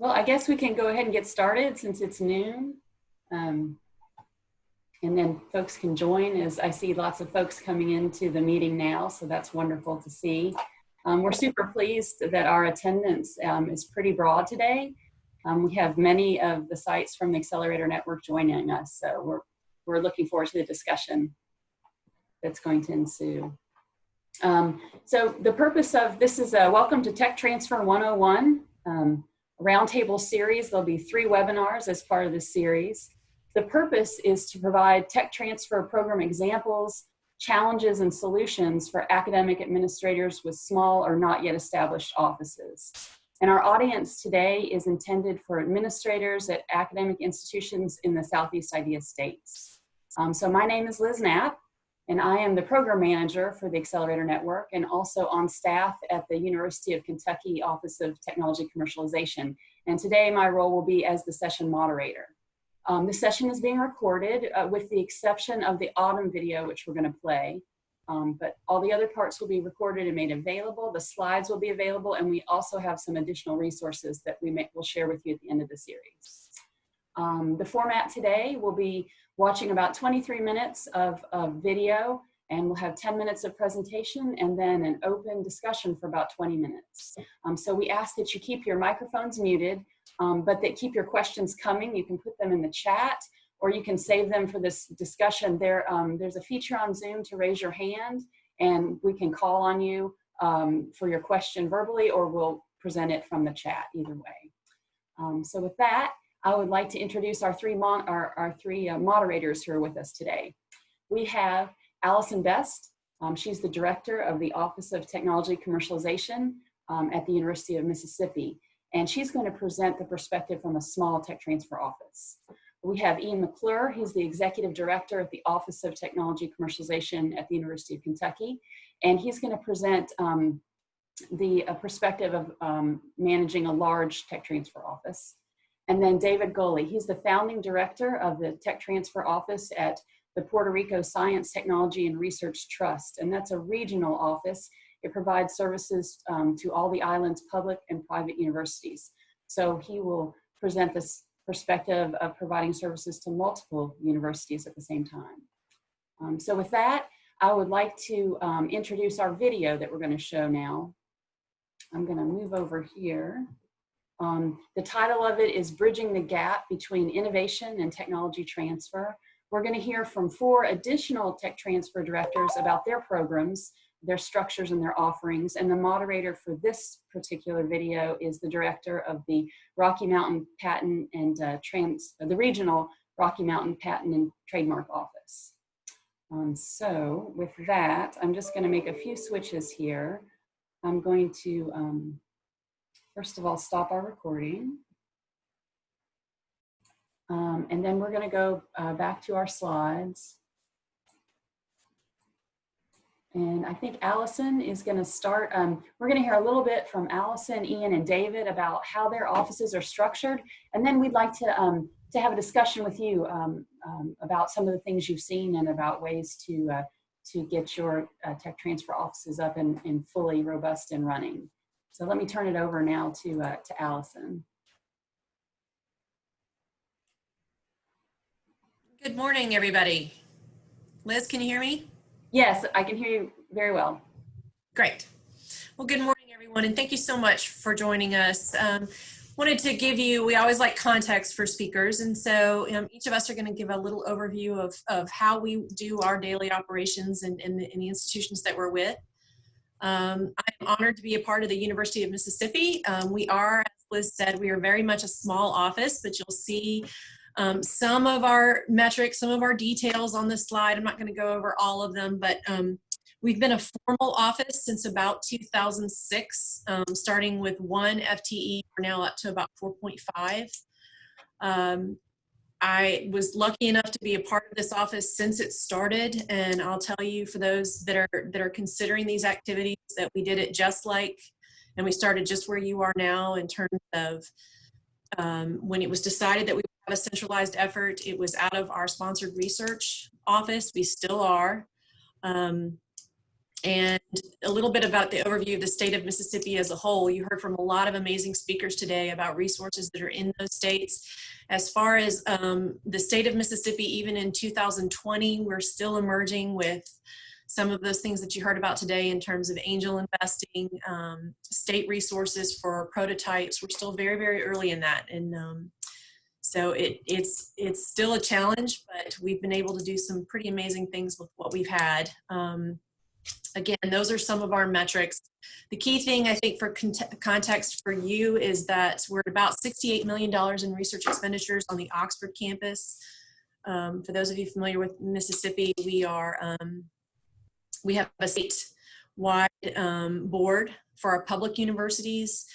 Well, I guess we can go ahead and get started since it's noon. And then folks can join, as I see lots of folks coming into the meeting now, so that's wonderful to see. We're super pleased that our attendance is pretty broad today. We have many of the sites from the Accelerator Network joining us, so we're looking forward to the discussion that's going to ensue. So the purpose of this is a Welcome to Tech Transfer 101 roundtable series. There'll be 3 webinars as part of this series. The purpose is to provide tech transfer program examples, challenges, and solutions for academic administrators with small or not yet established offices. And our audience today is intended for administrators at academic institutions in the Southeast IDEA states. So my name is Liz Knapp, and I am the program manager for the Accelerator Network and also on staff at the University of Kentucky Office of Technology Commercialization. And today my role will be as the session moderator. The session is being recorded with the exception of the autumn video, which we're going to play. But all the other parts will be recorded and made available. The slides will be available, and we also have some additional resources that we'll share with you at the end of the series. The format today will be watching about 23 minutes of video, and we'll have 10 minutes of presentation and then an open discussion for about 20 minutes. So we ask that you keep your microphones muted, but that keep your questions coming. You can put them in the chat, or you can save them for this discussion. There's a feature on Zoom to raise your hand, and we can call on you for your question verbally, or we'll present it from the chat, either way. So with that, I would like to introduce our three moderators who are with us today. We have Allyson Best. She's the director of the Office of Technology Commercialization at the University of Mississippi, and she's going to present the perspective from a small tech transfer office. We have Ian McClure. He's the executive director at the Office of Technology Commercialization at the University of Kentucky, and he's going to present the perspective of managing a large tech transfer office. And then David Gulley, he's the founding director of the Tech Transfer Office at the Puerto Rico Science, Technology, and Research Trust, and that's a regional office. It provides services to all the island's public and private universities. So he will present this perspective of providing services to multiple universities at the same time. So with that, I would like to introduce our video that we're going to show now. I'm going to move over here. The title of it is Bridging the Gap Between Innovation and Technology Transfer. We're going to hear from 4 additional tech transfer directors about their programs, their structures, and their offerings. And the moderator for this particular video is the director of the Rocky Mountain Patent and the regional Rocky Mountain Patent and Trademark Office. So with that, I'm just going to make a few switches here. I'm going to first of all, stop our recording. And then we're going to go back to our slides. And I think Allyson is going to start. We're going to hear a little bit from Allyson, Ian, and David about how their offices are structured. And then we'd like to have a discussion with you about some of the things you've seen and about ways to get your tech transfer offices up and fully robust and running. So let me turn it over now to Allyson. Good morning, everybody. Liz, can you hear me? Yes, I can hear you very well. Great. Well, good morning, everyone, and thank you so much for joining us. Wanted to give you, we always like context for speakers, and so each of us are going to give a little overview of how we do our daily operations in the institutions that we're with. I'm honored to be a part of the University of Mississippi. We are, as Liz said, we are very much a small office, but you'll see some of our metrics, some of our details on this slide. I'm not going to go over all of them, but we've been a formal office since about 2006, starting with 1 FTE. We're now up to about 4.5. I was lucky enough to be a part of this office since it started, and I'll tell you, for those that are considering these activities, that we did it just like, and we started just where you are now in terms of when it was decided that we would have a centralized effort. It was out of our sponsored research office. We still are. and a little bit about the overview of the state of Mississippi as a whole. You heard from a lot of amazing speakers today about resources that are in those states. As far as the state of Mississippi, even in 2020, we're still emerging with some of those things that you heard about today in terms of angel investing, state resources for prototypes. We're still very, very early in that. And so it's still a challenge, but we've been able to do some pretty amazing things with what we've had. Again, those are some of our metrics. The key thing, I think, for context for you is that we're at about $68 million in research expenditures on the Oxford campus. For those of you familiar with Mississippi, we have a statewide board for our public universities.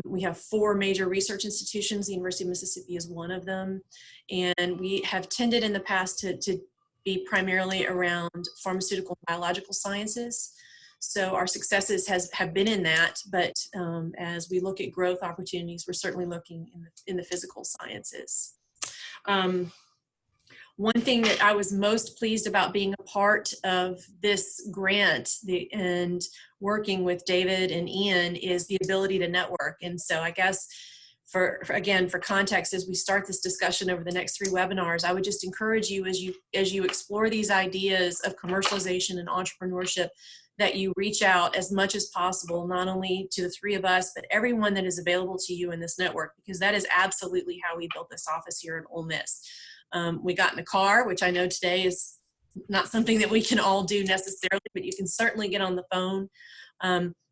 We have 4 major research institutions. The University of Mississippi is one of them. And we have tended in the past to be primarily around pharmaceutical and biological sciences. So our successes have been in that, but as we look at growth opportunities, we're certainly looking in the physical sciences. One thing that I was most pleased about being a part of this grant and working with David and Ian is the ability to network. And so I guess for context, as we start this discussion over the next 3 webinars, I would just encourage you as you explore these ideas of commercialization and entrepreneurship, that you reach out as much as possible, not only to the 3 of us, but everyone that is available to you in this network, because that is absolutely how we built this office here at Ole Miss. We got in the car, which I know today is not something that we can all do necessarily, but you can certainly get on the phone.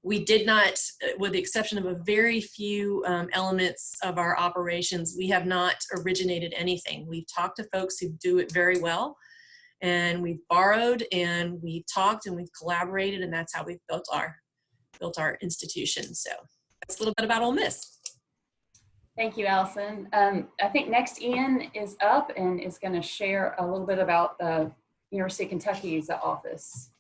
We did not, with the exception of a very few elements of our operations, we have not originated anything. We've talked to folks who do it very well, and we've borrowed and we've talked and we've collaborated, and that's how we've built our institution. So that's a little bit about Ole Miss. Thank you, Allyson. I think next Ian is up and is going to share a little bit about the University of Kentucky's office.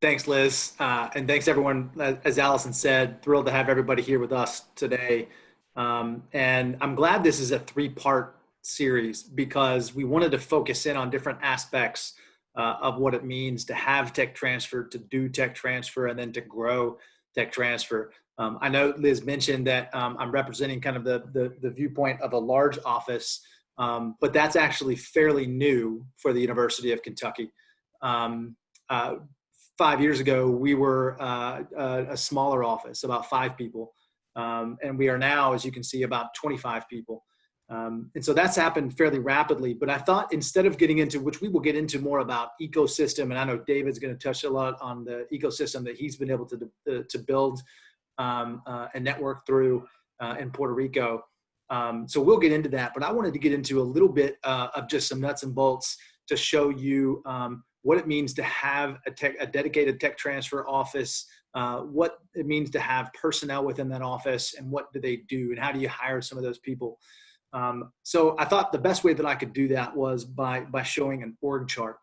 Thanks, Liz. And thanks, everyone. As Allyson said, thrilled to have everybody here with us today. And I'm glad this is a 3-part series, because we wanted to focus in on different aspects of what it means to have tech transfer, to do tech transfer, and then to grow tech transfer. I know Liz mentioned that I'm representing kind of the viewpoint of a large office, but that's actually fairly new for the University of Kentucky. 5 years ago, we were a smaller office, about 5 people. And we are now, as you can see, about 25 people. And so that's happened fairly rapidly. But I thought, instead of getting into, which we will get into more about ecosystem, and I know David's going to touch a lot on the ecosystem that he's been able to build and network through in Puerto Rico. So we'll get into that. But I wanted to get into a little bit of just some nuts and bolts to show you what it means to have a dedicated tech transfer office, what it means to have personnel within that office, and what do they do, and how do you hire some of those people. So I thought the best way that I could do that was by showing an org chart.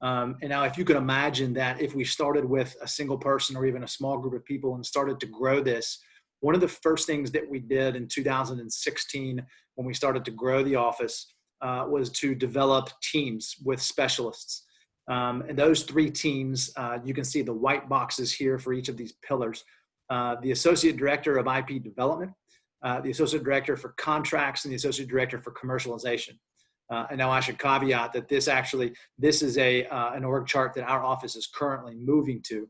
And now, if you can imagine that if we started with a single person or even a small group of people and started to grow this, one of the first things that we did in 2016 when we started to grow the office was to develop teams with specialists. And those 3 teams, you can see the white boxes here for each of these pillars. The Associate Director of IP Development, the Associate Director for Contracts, and the Associate Director for Commercialization. And now I should caveat that this is an org chart that our office is currently moving to.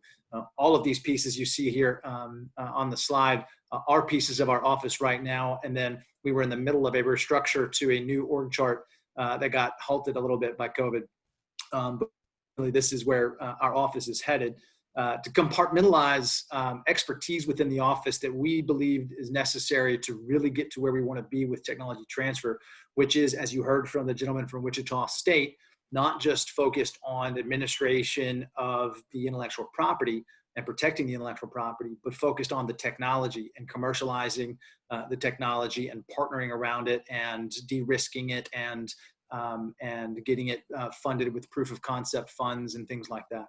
All of these pieces you see here on the slide are pieces of our office right now. And then we were in the middle of a restructure to a new org chart that got halted a little bit by COVID. But really, this is where our office is headed. To compartmentalize expertise within the office that we believed is necessary to really get to where we want to be with technology transfer, which is, as you heard from the gentleman from Wichita State, not just focused on administration of the intellectual property and protecting the intellectual property, but focused on the technology and commercializing the technology and partnering around it and de-risking it and getting it funded with proof of concept funds and things like that.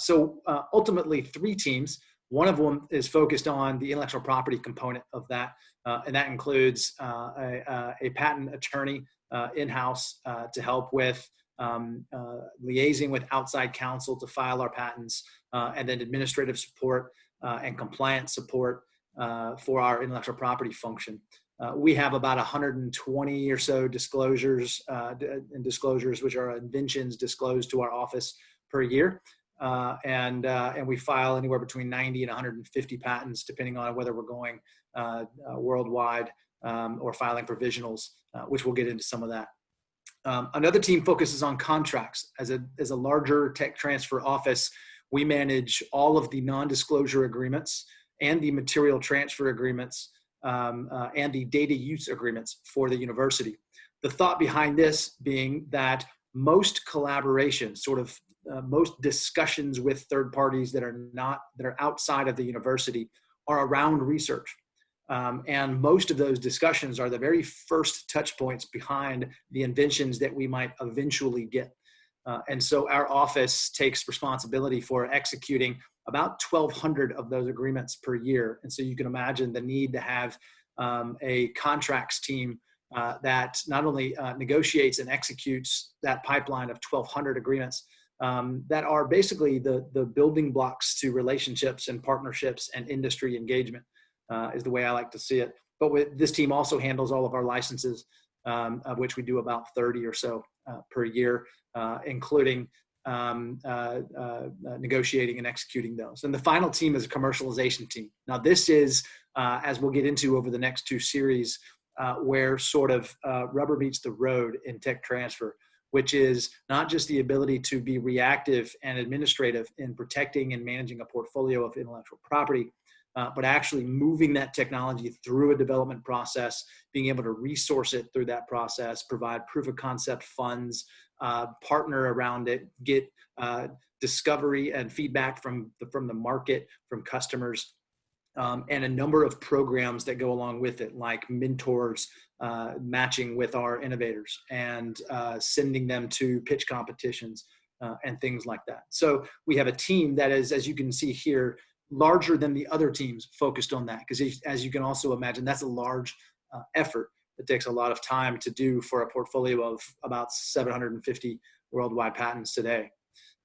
So ultimately 3 teams. One of them is focused on the intellectual property component of that, and that includes a patent attorney in-house to help with liaising with outside counsel to file our patents, and then administrative support and compliance support for our intellectual property function. We have about 120 or so disclosures, which are inventions disclosed to our office per year. And we file anywhere between 90 and 150 patents, depending on whether we're going worldwide or filing provisionals, which we'll get into some of that. Another team focuses on contracts. As a larger tech transfer office, we manage all of the non-disclosure agreements and the material transfer agreements and the data use agreements for the university. The thought behind this being that most collaboration, most discussions with third parties that are outside of the university, are around research. And most of those discussions are the very first touch points behind the inventions that we might eventually get. And so our office takes responsibility for executing about 1,200 of those agreements per year. And so you can imagine the need to have a contracts team that not only negotiates and executes that pipeline of 1,200 agreements that are basically the building blocks to relationships and partnerships and industry engagement, is the way I like to see it. But this team also handles all of our licenses, of which we do about 30 or so per year, including negotiating and executing those. And the final team is a commercialization team. Now this is, as we'll get into over the next two series, where sort of rubber meets the road in tech transfer, which is not just the ability to be reactive and administrative in protecting and managing a portfolio of intellectual property, but actually moving that technology through a development process, being able to resource it through that process, provide proof of concept funds, partner around it, get discovery and feedback from the market, from customers, and a number of programs that go along with it, like mentors, matching with our innovators, and sending them to pitch competitions and things like that. So we have a team that is, as you can see here, larger than the other teams focused on that, because as you can also imagine, that's a large effort that takes a lot of time to do for a portfolio of about 750 worldwide patents today.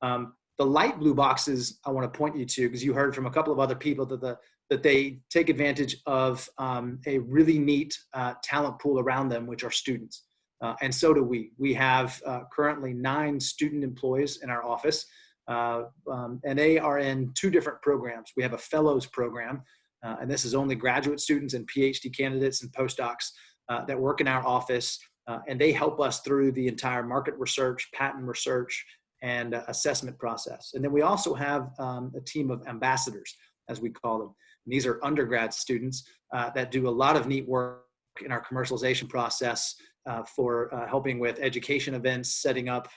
The light blue boxes I want to point you to, because you heard from a couple of other people that they take advantage of a really neat talent pool around them, which are students. And so do we. We have currently 9 student employees in our office. And they are in 2 different programs. We have a fellows program, and this is only graduate students and PhD candidates and postdocs that work in our office, and they help us through the entire market research, patent research, and assessment process. And then we also have a team of ambassadors, as we call them. And these are undergrad students that do a lot of neat work in our commercialization process for helping with education events, setting up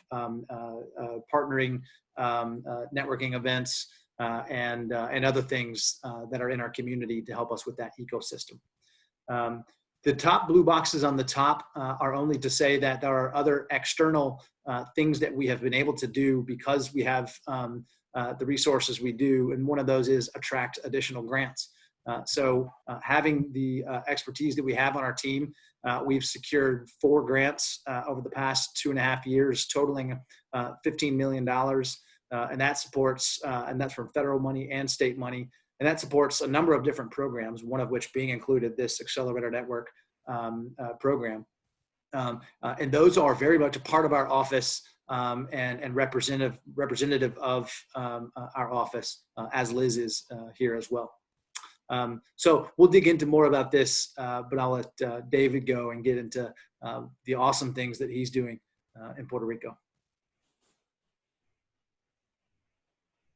partnering, networking events, and other things that are in our community to help us with that ecosystem. The top blue boxes on the top are only to say that there are other external things that we have been able to do because we have the resources we do, and one of those is attract additional grants. So having the expertise that we have on our team, we've secured 4 grants over the past 2.5 years, totaling $15 million. And that supports, and that's from federal money and state money. And that supports a number of different programs, one of which being included this Accelerator Network program. And those are very much a part of our office and representative of our office, as Liz is here as well. So we'll dig into more about this, but I'll let David go and get into the awesome things that he's doing in Puerto Rico.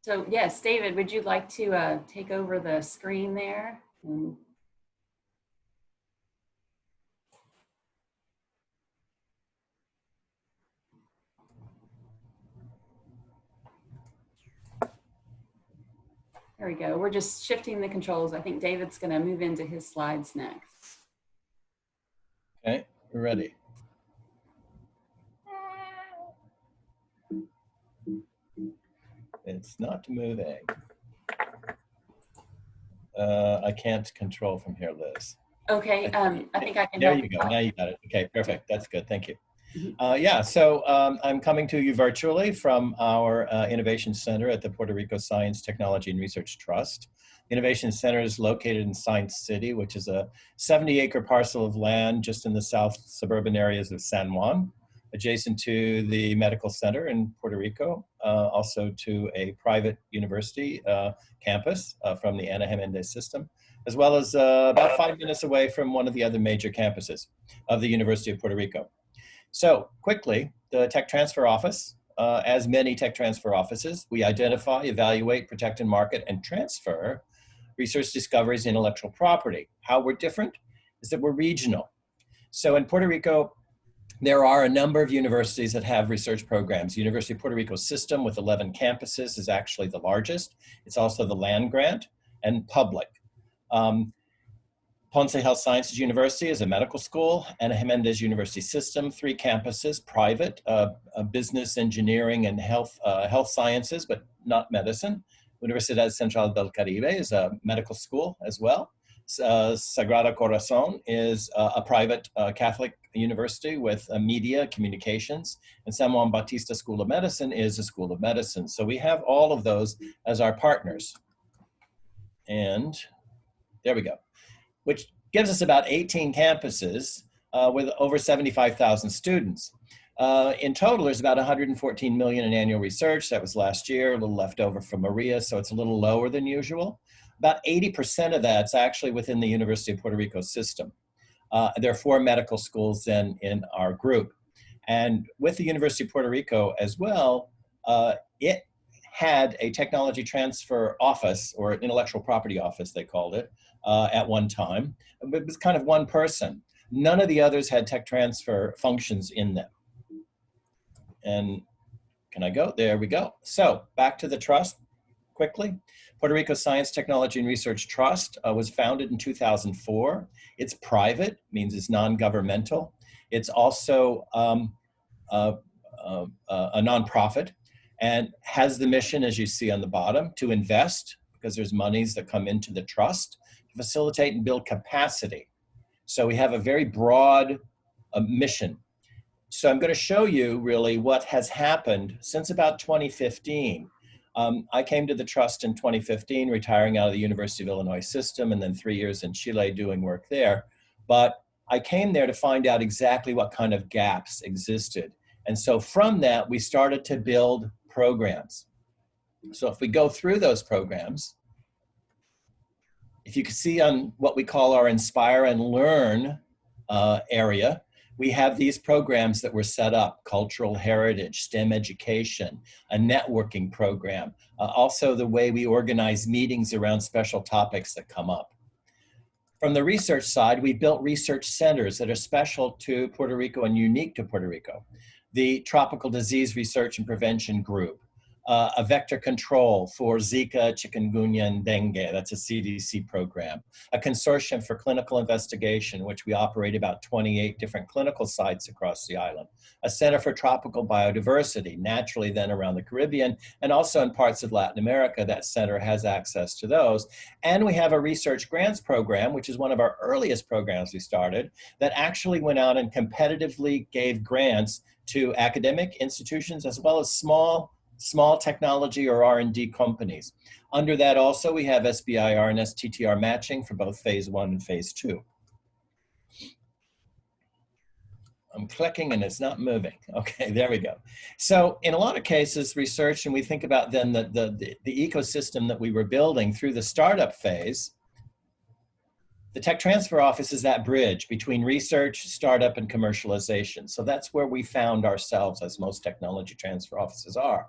So yes, David, would you like to take over the screen there? There we go. We're just shifting the controls. I think David's going to move into his slides next. Okay, we're ready. It's not moving. I can't control from here, Liz. Okay, I think I can There help you go. Now you got it. Okay, perfect. That's good. Thank you. Yeah, so I'm coming to you virtually from our Innovation Center at the Puerto Rico Science, Technology, and Research Trust. The Innovation Center is located in Science City, which is a 70-acre parcel of land just in the south suburban areas of San Juan, adjacent to the Medical Center in Puerto Rico, also to a private university campus from the Ana Jiménez system, as well as about 5 minutes away from one of the other major campuses of the University of Puerto Rico. So quickly, the Tech Transfer Office, as many tech transfer offices, we identify, evaluate, protect, and market, and transfer research discoveries, intellectual property. How we're different is that we're regional. So in Puerto Rico, there are a number of universities that have research programs. University of Puerto Rico system with 11 campuses is actually the largest. It's also the land grant and public. Ponce Health Sciences University is a medical school, Ana Jiménez University System, 3 campuses, private, business, engineering, and health sciences, but not medicine. Universidad Central del Caribe is a medical school as well. Sagrada Corazon is a private Catholic university with media, communications, and San Juan Bautista School of Medicine is a school of medicine. So we have all of those as our partners. And there we go, which gives us about 18 campuses with over 75,000 students. In total, there's about 114 million in annual research. That was last year, a little left over from Maria, so it's a little lower than usual. About 80% of that's actually within the University of Puerto Rico system. There are 4 medical schools then in our group. And with the University of Puerto Rico as well, it had a technology transfer office, or an intellectual property office, they called it, at one time. It was kind of one person. None of the others had tech transfer functions in them. And can I go? There we go. So back to the trust quickly. Puerto Rico Science, Technology, and Research Trust was founded in 2004. It's private, means it's non-governmental. It's also a nonprofit and has the mission, as you see on the bottom, to invest, because there's monies that come into the trust, to facilitate and build capacity. So we have a very broad mission. So I'm going to show you really what has happened since about 2015. I came to the trust in 2015, retiring out of the University of Illinois system, and then 3 years in Chile doing work there. But I came there to find out exactly what kind of gaps existed. And so from that, we started to build programs. So if we go through those programs, if you can see on what we call our Inspire and Learn area, we have these programs that were set up: cultural heritage, STEM education, a networking program, also the way we organize meetings around special topics that come up. From the research side, we built research centers that are special to Puerto Rico and unique to Puerto Rico. The Tropical Disease Research and Prevention Group, a vector control for Zika, chikungunya, and dengue. That's a CDC program. A consortium for clinical investigation, which we operate about 28 different clinical sites across the island. A center for tropical biodiversity, naturally then around the Caribbean, and also in parts of Latin America. That center has access to those. And we have a research grants program, which is one of our earliest programs we started, that actually went out and competitively gave grants to academic institutions as well as small technology or R&D companies. Under that also, we have SBIR and STTR matching for both phase 1 and phase 2. I'm clicking and it's not moving. Okay, there we go. So in a lot of cases, research, and we think about then the ecosystem that we were building through the startup phase. The Tech Transfer Office is that bridge between research, startup, and commercialization. So that's where we found ourselves, as most technology transfer offices are.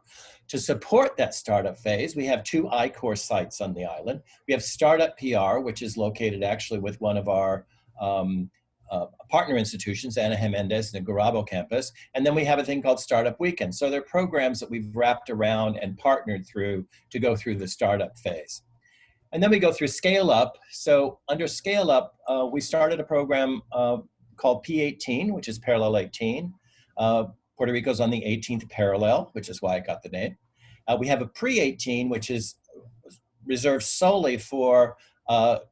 To support that startup phase, we have 2 I-Core sites on the island. We have Startup PR, which is located actually with one of our partner institutions, Ana Jiménez and the Gurabo campus. And then we have a thing called Startup Weekend. So they're programs that we've wrapped around and partnered through to go through the startup phase. And then we go through Scale Up. So under Scale Up, we started a program called P18, which is Parallel 18. Puerto Rico's on the 18th parallel, which is why I got the name. We have a Pre-18, which is reserved solely for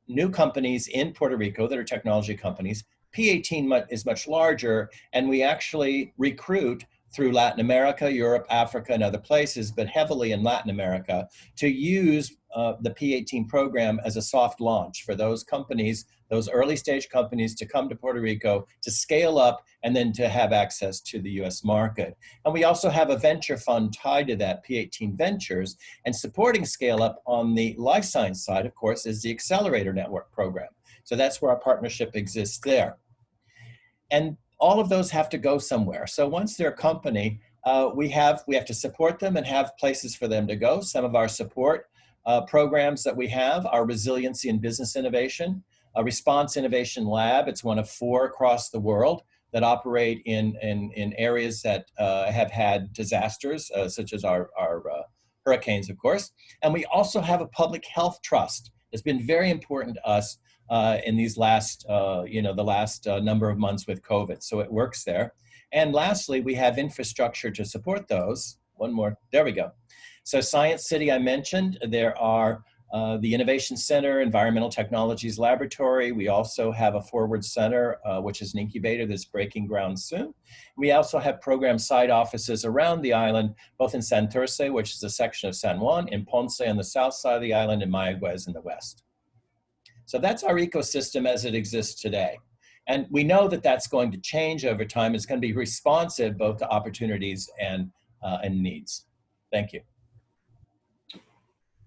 new companies in Puerto Rico that are technology companies, P18 is much larger, and we actually recruit through Latin America, Europe, Africa, and other places, but heavily in Latin America, to use the P18 program as a soft launch for those companies, those early stage companies, to come to Puerto Rico, to scale up, and then to have access to the US market. And we also have a venture fund tied to that, P18 Ventures, and supporting scale up on the life science side, of course, is the Accelerator Network program. So that's where our partnership exists there. And all of those have to go somewhere. So once they're a company, we have to support them and have places for them to go. Some of our support programs that we have are Resiliency and Business Innovation, a Response Innovation Lab. It's one of 4 across the world that operate in areas that have had disasters, such as our hurricanes, of course. And we also have a public health trust. It's been very important to us in these last, the last number of months with COVID. So it works there. And lastly, we have infrastructure to support those. One more, there we go. So Science City, I mentioned, there are the Innovation Center, Environmental Technologies Laboratory. We also have a Forward Center, which is an incubator that's breaking ground soon. We also have program site offices around the island, both in Santurce, which is a section of San Juan, in Ponce on the south side of the island, and Mayaguez in the west. So that's our ecosystem as it exists today. And we know that that's going to change over time. It's going to be responsive both to opportunities and needs. Thank you.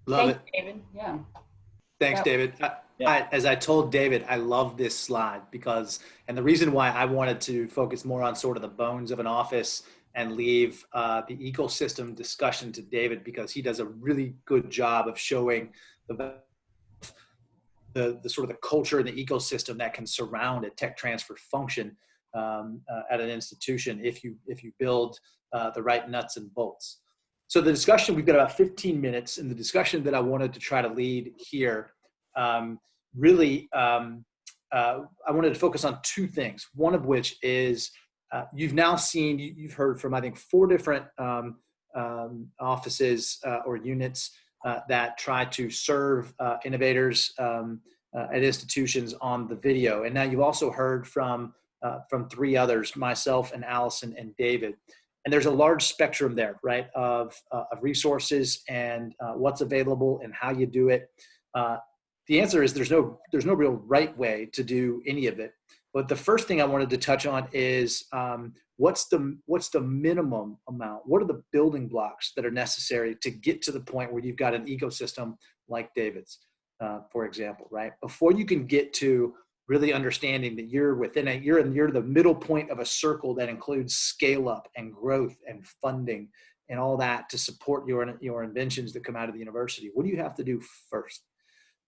Love it. David. Yeah. Thanks, David. As I told David, I love this slide because, and the reason why I wanted to focus more on sort of the bones of an office and leave the ecosystem discussion to David, because he does a really good job of showing the sort of the culture and the ecosystem that can surround a tech transfer function at an institution if you build the right nuts and bolts. So the discussion, we've got about 15 minutes, and the discussion that I wanted to try to lead here, I wanted to focus on 2 things. One of which is you've now seen, you've heard from, I think, 4 different offices or units that try to serve innovators at institutions on the video. And now you've also heard from 3 others, myself and Allyson and David. And there's a large spectrum there, right, of resources and what's available and how you do it. The answer is there's no real right way to do any of it. But the first thing I wanted to touch on is what's the minimum amount? What are the building blocks that are necessary to get to the point where you've got an ecosystem like David's, for example, right? Before you can get to really understanding that you're you're the middle point of a circle that includes scale up and growth and funding and all that to support your inventions that come out of the university. What do you have to do first?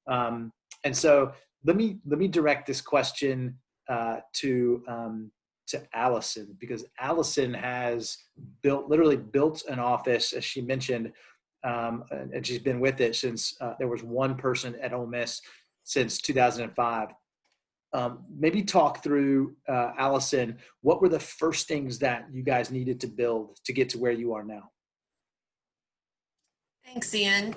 And so let me direct this question to Allyson, because Allyson has literally built an office, as she mentioned, and she's been with it since there was 1 person at Ole Miss since 2005. Maybe talk through, Allyson, what were the first things that you guys needed to build to get to where you are now? Thanks, Ian.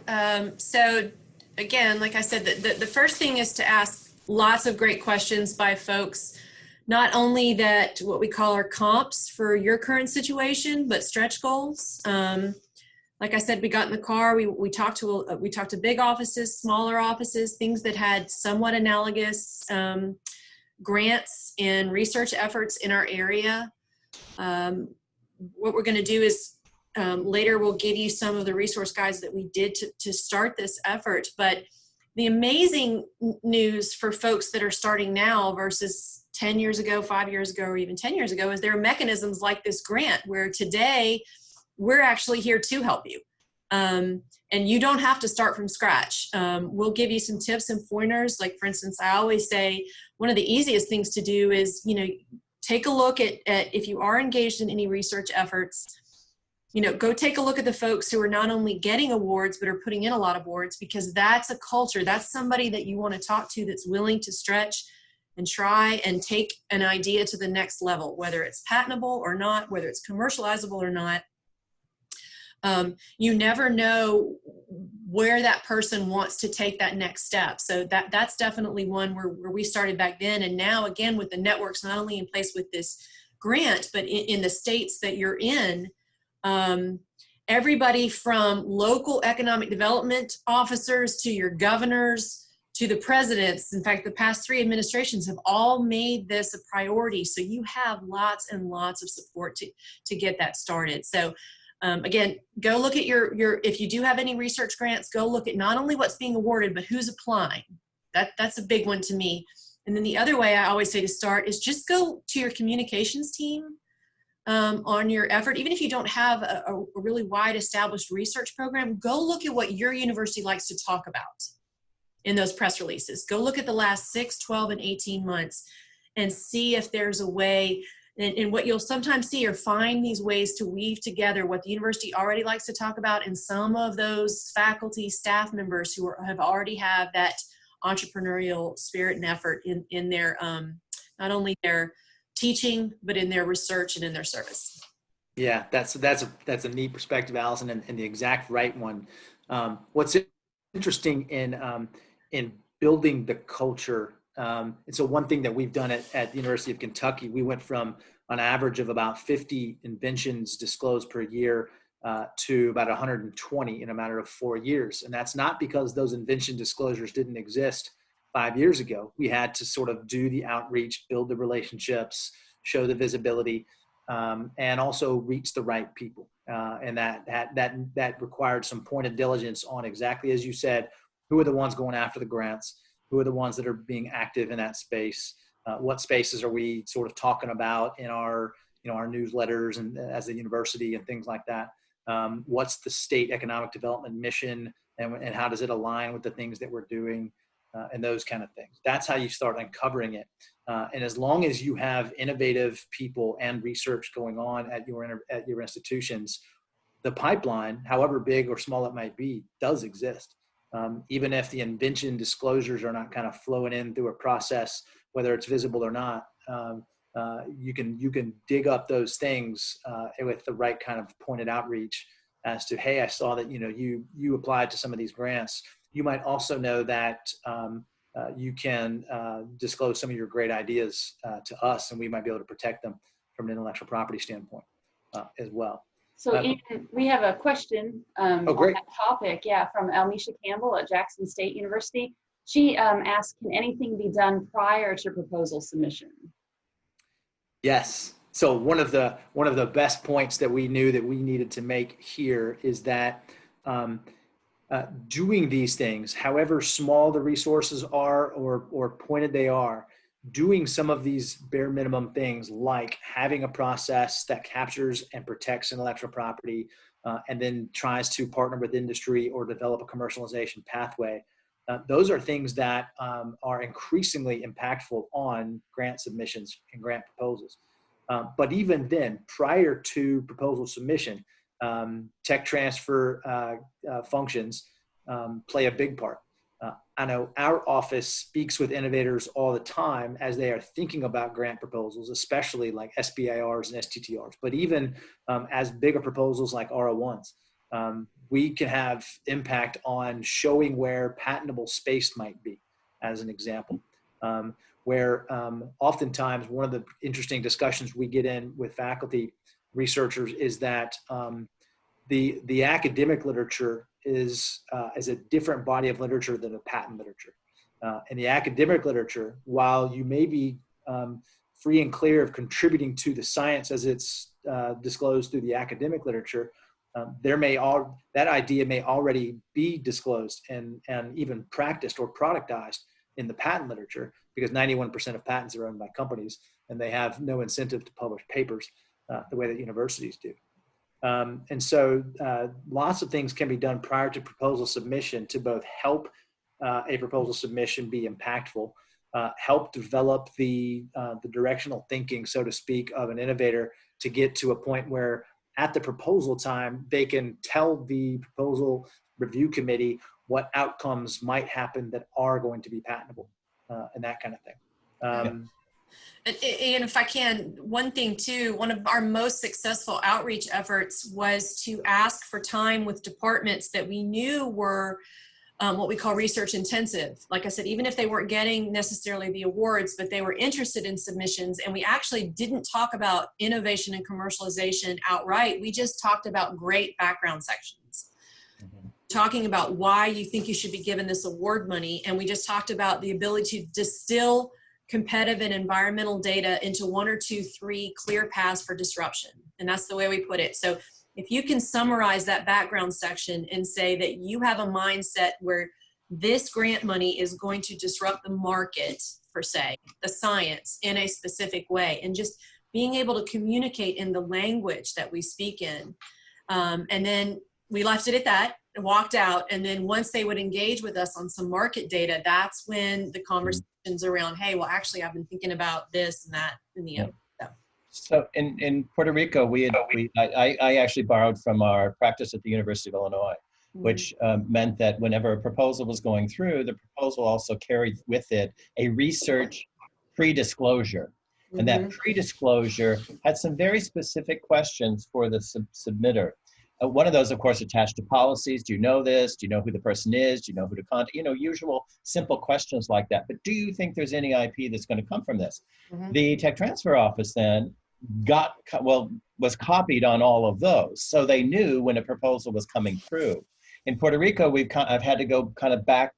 So again, like I said, the first thing is to ask lots of great questions by folks, not only that what we call our comps for your current situation, but stretch goals. Like I said, we got in the car, we talked to big offices, smaller offices, things that had somewhat analogous grants and research efforts in our area. What we're going to do is later we'll give you some of the resource guides that we did to start this effort. But the amazing news for folks that are starting now versus 10 years ago, 5 years ago, or even 10 years ago is there are mechanisms like this grant where today we're actually here to help you. And you don't have to start from scratch. We'll give you some tips and pointers. Like, for instance, I always say one of the easiest things to do is, take a look at if you are engaged in any research efforts, go take a look at the folks who are not only getting awards, but are putting in a lot of awards, because that's a culture. That's somebody that you want to talk to that's willing to stretch and try and take an idea to the next level, whether it's patentable or not, whether it's commercializable or not. You never know where that person wants to take that next step. So that's definitely one where we started back then. And now, again, with the networks not only in place with this grant, but in the states that you're in, everybody from local economic development officers to your governors to the presidents. In fact, the past 3 administrations have all made this a priority. So you have lots and lots of support to get that started. So again, go look at your, if you do have any research grants, go look at not only what's being awarded, but who's applying. That's a big one to me. And then the other way I always say to start is just go to your communications team on your effort. Even if you don't have a really wide established research program, go look at what your university likes to talk about in those press releases. Go look at the last 6, 12, and 18 months and see if there's a way. And what you'll sometimes see or find these ways to weave together what the university already likes to talk about and some of those faculty, staff members who have already have that entrepreneurial spirit and effort in their, not only their teaching, but in their research and in their service. Yeah, that's a neat perspective, Allyson, and the exact right one. What's interesting in building the culture, and so one thing that we've done at the University of Kentucky, we went from an average of about 50 inventions disclosed per year to about 120 in a matter of 4 years. And that's not because those invention disclosures didn't exist 5 years ago. We had to sort of do the outreach, build the relationships, show the visibility, and also reach the right people. And that required some pointed diligence on exactly as you said, who are the ones going after the grants, who are the ones that are being active in that space, what spaces are we sort of talking about in our newsletters and as a university and things like that. What's the state economic development mission and how does it align with the things that we're doing and those kind of things. That's how you start uncovering it. And as long as you have innovative people and research going on at your institutions, the pipeline, however big or small it might be, does exist. Even if the invention disclosures are not kind of flowing in through a process, whether it's visible or not, you can dig up those things with the right kind of pointed outreach as to, hey, I saw that you applied to some of these grants. You might also know that you can disclose some of your great ideas to us, and we might be able to protect them from an intellectual property standpoint as well. So Ian, we have a question on that topic, from Almisha Campbell at Jackson State University. She asked, can anything be done prior to proposal submission? Yes. So one of the best points that we knew that we needed to make here is that doing these things, however small the resources are or pointed they are, doing some of these bare minimum things like having a process that captures and protects intellectual property and then tries to partner with industry or develop a commercialization pathway. Those are things that are increasingly impactful on grant submissions and grant proposals. But even then, prior to proposal submission, tech transfer functions play a big part. I know our office speaks with innovators all the time as they are thinking about grant proposals, especially like SBIRs and STTRs, but even as bigger proposals like R01s. We can have impact on showing where patentable space might be, as an example, where oftentimes one of the interesting discussions we get in with faculty researchers is that the academic literature is a different body of literature than the patent literature. In the academic literature, while you may be free and clear of contributing to the science as it's disclosed through the academic literature, that idea may already be disclosed and even practiced or productized in the patent literature, because 91% of patents are owned by companies and they have no incentive to publish papers the way that universities do. And so lots of things can be done prior to proposal submission to both help a proposal submission be impactful, help develop the directional thinking, so to speak, of an innovator to get to a point where at the proposal time, they can tell the proposal review committee what outcomes might happen that are going to be patentable and that kind of thing. And if I can, one thing too, one of our most successful outreach efforts was to ask for time with departments that we knew were what we call research intensive. Like I said, even if they weren't getting necessarily the awards, but they were interested in submissions. And we actually didn't talk about innovation and commercialization outright. We just talked about great background sections. Talking about why you think you should be given this award money. And we just talked about the ability to distill competitive and environmental data into 1 or 2, 3 clear paths for disruption. And that's the way we put it. So if you can summarize that background section and say that you have a mindset where this grant money is going to disrupt the market, per se, the science in a specific way, and just being able to communicate in the language that we speak in. And then we left it at that and walked out. And then once they would engage with us on some market data, that's when the conversations around, hey, well, actually, I've been thinking about this and that and the other. So in Puerto Rico, I actually borrowed from our practice at the University of Illinois, which meant that whenever a proposal was going through, the proposal also carried with it a research pre-disclosure. And that pre-disclosure had some very specific questions for the submitter. One of those, of course, attached to policies. Do you know this? Do you know who the person is? Do you know who to contact? You know, usual simple questions like that. But do you think there's any IP that's going to come from this? The tech transfer office then was copied on all of those. So they knew when a proposal was coming through. In Puerto Rico, I've had to go kind of back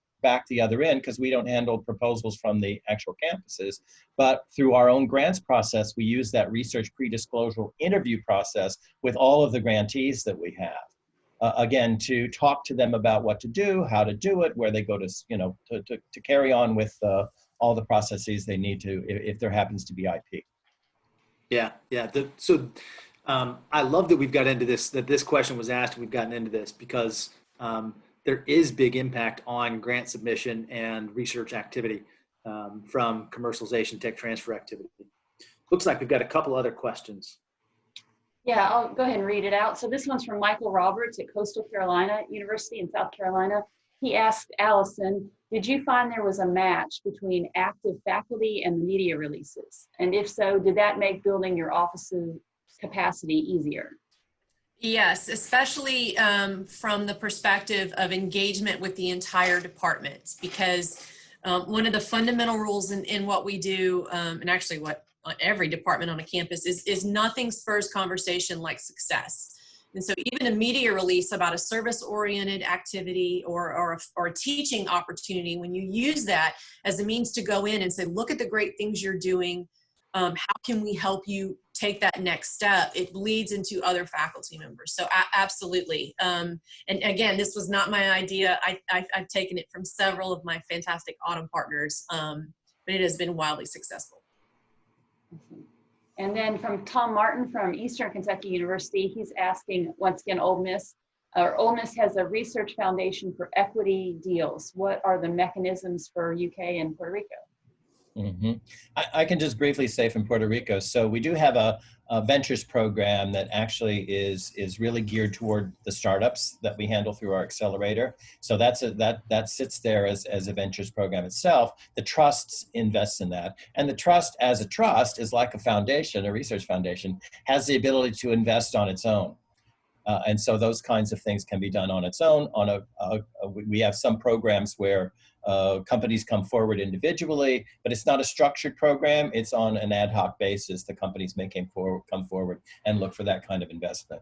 the other end because we don't handle proposals from the actual campuses, but through our own grants process, we use that research pre-disclosure interview process with all of the grantees that we have. Again, to talk to them about what to do, how to do it, where they go to, to carry on with all the processes they need to, if there happens to be IP. Yeah. I love that we've got into this, that this question was asked, and we've gotten into this because there is big impact on grant submission and research activity from commercialization, tech transfer activity. Looks like we've got a couple other questions. Yeah, I'll go ahead and read it out. So this one's from Michael Roberts at Coastal Carolina University in South Carolina. He asked Allyson, did you find there was a match between active faculty and the media releases? And if so, did that make building your office's capacity easier? Yes, especially from the perspective of engagement with the entire department, because one of the fundamental rules in what we do, and actually what every department on a campus is nothing spurs conversation like success. And so even a media release about a service-oriented activity or a teaching opportunity, when you use that as a means to go in and say, look at the great things you're doing, how can we help you take that next step? It bleeds into other faculty members. So absolutely. And again, this was not my idea. I've taken it from several of my fantastic Autumn partners, but it has been wildly successful. And then from Tom Martin from Eastern Kentucky University, he's asking, once again, Ole Miss has a research foundation for equity deals. What are the mechanisms for UK and Puerto Rico? I can just briefly say from Puerto Rico. So we do have a ventures program that actually is really geared toward the startups that we handle through our accelerator. So that sits there as a ventures program itself. The trusts invest in that, and the trust as a trust is like a foundation, a research foundation, has the ability to invest on its own. And so those kinds of things can be done on its own. We have some programs where companies come forward individually, but it's not a structured program. It's on an ad hoc basis. The companies may come forward and look for that kind of investment.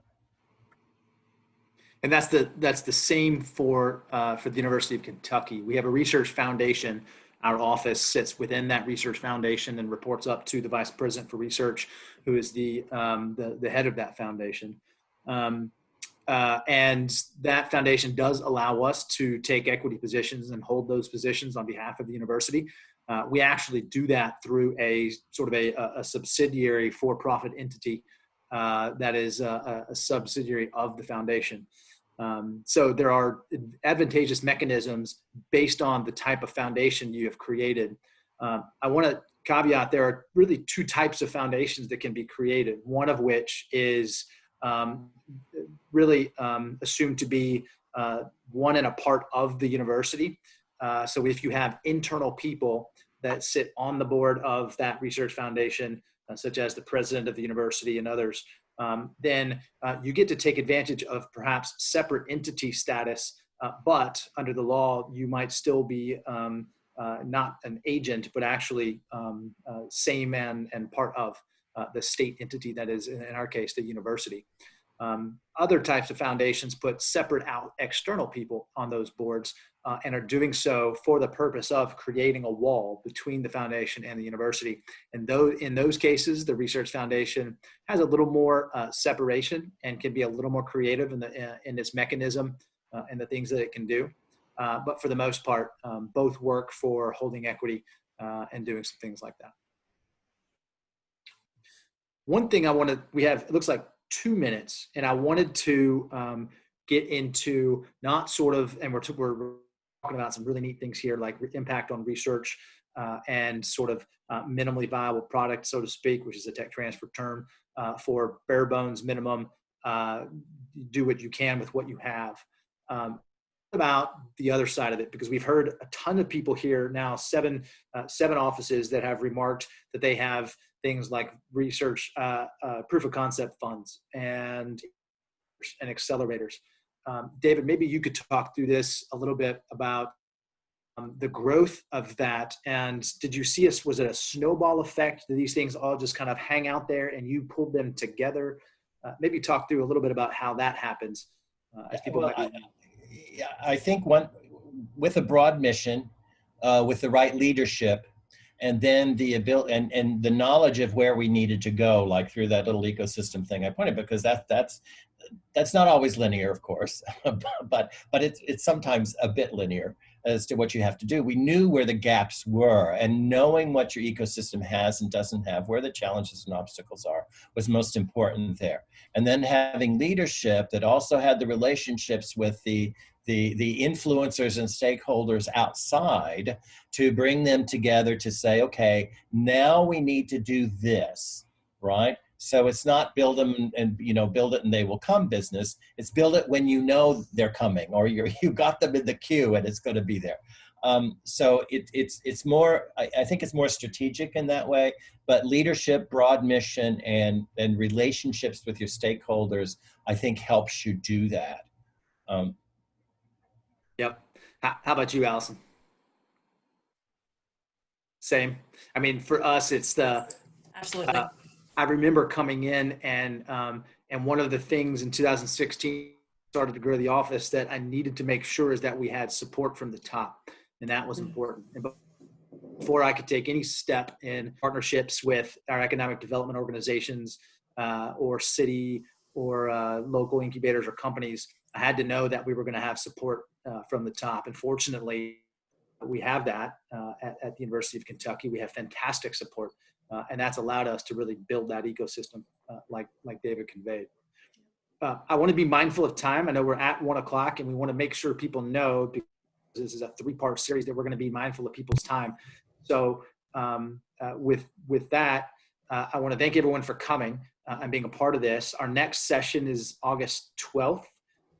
And that's the same for the University of Kentucky. We have a research foundation. Our office sits within that research foundation and reports up to the vice president for research, who is the head of that foundation. And that foundation does allow us to take equity positions and hold those positions on behalf of the university. We actually do that through a sort of a subsidiary for-profit entity that is a subsidiary of the foundation. So there are advantageous mechanisms based on the type of foundation you have created. I want to caveat, there are really two types of foundations that can be created, one of which is really assumed to be one and a part of the university. So if you have internal people that sit on the board of that research foundation, such as the president of the university and others, then you get to take advantage of perhaps separate entity status, but under the law, you might still be not an agent, but actually same and part of the state entity that is, in our case, the university. Other types of foundations put separate out external people on those boards and are doing so for the purpose of creating a wall between the foundation and the university. And in those cases, the Research Foundation has a little more separation and can be a little more creative in its mechanism and the things that it can do. But for the most part, both work for holding equity and doing some things like that. One thing it looks like 2 minutes, and I wanted to get into not sort of, and we're talking about some really neat things here, like impact on research and sort of minimally viable product, so to speak, which is a tech transfer term for bare bones minimum, do what you can with what you have. About the other side of it, because we've heard a ton of people here now, seven offices that have remarked that they have things like research proof of concept funds and accelerators. David, maybe you could talk through this a little bit about the growth of that. And did you see was it a snowball effect? Did these things all just kind of hang out there and you pulled them together? Maybe talk through a little bit about how that happens. As people I think with a broad mission, with the right leadership, and then the ability and the knowledge of where we needed to go, like through that little ecosystem thing I pointed, because that's not always linear, of course, but it's sometimes a bit linear as to what you have to do. We knew where the gaps were, and knowing what your ecosystem has and doesn't have, where the challenges and obstacles are, was most important there. And then having leadership that also had the relationships with the influencers and stakeholders outside to bring them together to say, okay, now we need to do this, right? So it's not build them and build it and they will come business. It's build it when you know they're coming, or you got them in the queue and it's going to be there. So it's more. I think it's more strategic in that way. But leadership, broad mission, and relationships with your stakeholders, I think helps you do that. Yep. How about you, Allyson? Same. I mean, for us, it's Absolutely. I remember coming in and one of the things in 2016 started to grow the office that I needed to make sure is that we had support from the top, and that was important. And before I could take any step in partnerships with our economic development organizations or city or local incubators or companies, I had to know that we were going to have support from the top. And fortunately, we have that at the University of Kentucky. We have fantastic support. And that's allowed us to really build that ecosystem like David conveyed. I want to be mindful of time. I know we're at 1 o'clock and we want to make sure people know, because this is a 3-part series, that we're going to be mindful of people's time. So with that, I want to thank everyone for coming and being a part of this. Our next session is August 12th.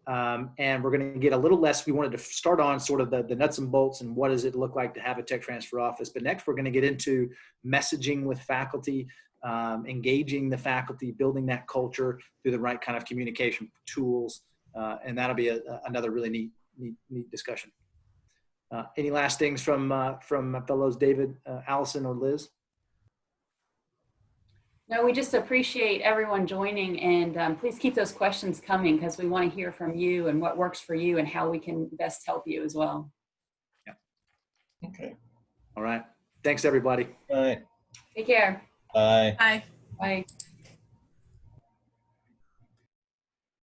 And we're going to get a little less. We wanted to start on sort of the nuts and bolts and what does it look like to have a tech transfer office. But next, we're going to get into messaging with faculty, engaging the faculty, building that culture through the right kind of communication tools. And that'll be another really neat discussion. Any last things from my fellows, David, Allyson, or Liz? No, we just appreciate everyone joining, and please keep those questions coming because we want to hear from you and what works for you and how we can best help you as well. Yeah. Okay. All right. Thanks, everybody. All right. Take care. Bye. Bye. Bye.